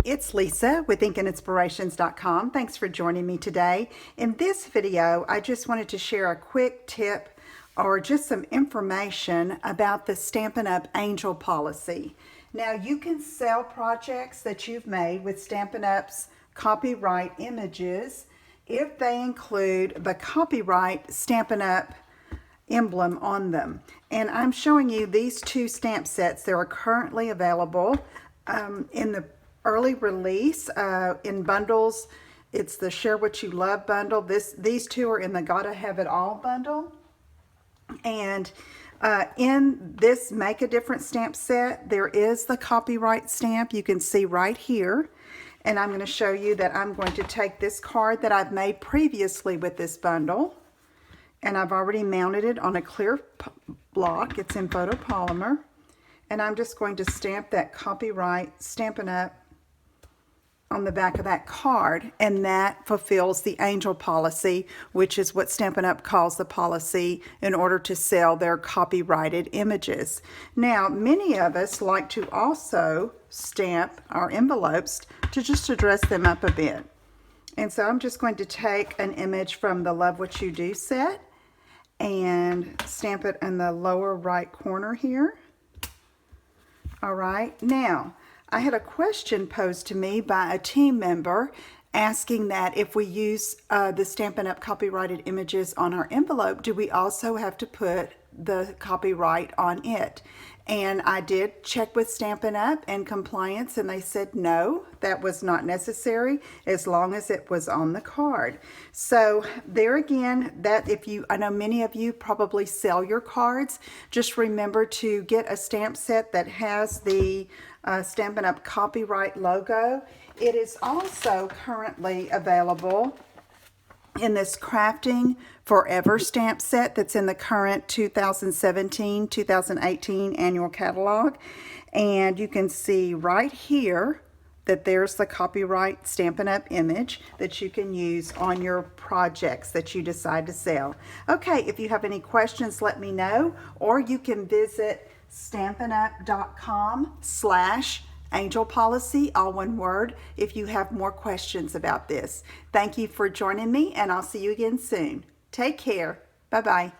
It's Lisa with InkandInspirations.com. Thanks for joining me today. In this video, I just wanted to share a quick tip or just some information about the Stampin' Up! Angel policy. Now, you can sell projects that you've made with Stampin' Up's copyright images if they include the copyright Stampin' Up! Emblem on them. And I'm showing you these two stamp sets that are currently available in the early release in bundles. It's the Share What You Love bundle. These two are in the Gotta Have It All bundle. And in this Make a Difference stamp set, there is the copyright stamp you can see right here. And I'm going to show you that I'm going to take this card that I've made previously with this bundle, and I've already mounted it on a clear block. It's in photopolymer. And I'm just going to stamp that copyright Stampin' Up! On the back of that card, and that fulfills the angel policy, which is what Stampin' Up! Calls the policy in order to sell their copyrighted images. Now, many of us like to also stamp our envelopes to just to dress them up a bit. And so I'm just going to take an image from the Love What You Do set and stamp it in the lower right corner here. All right, now, I had a question posed to me by a team member asking that if we use the Stampin' Up! Copyrighted images on our envelope, do we also have to put the copyright on it? And I did check with Stampin' Up! And compliance, and they said no, that was not necessary as long as it was on the card. So there again, I know many of you probably sell your cards. Just remember to get a stamp set that has the Stampin' Up! Copyright logo. It is also currently available in this Crafting Forever stamp set that's in the current 2017-2018 annual catalog. And you can see right here that there's the copyright Stampin' Up! Image that you can use on your projects that you decide to sell. Okay, if you have any questions, let me know, or you can visit stampinup.com/angel policy, all one word, if you have more questions about this. Thank you for joining me, and I'll see you again soon. Take care. Bye-bye.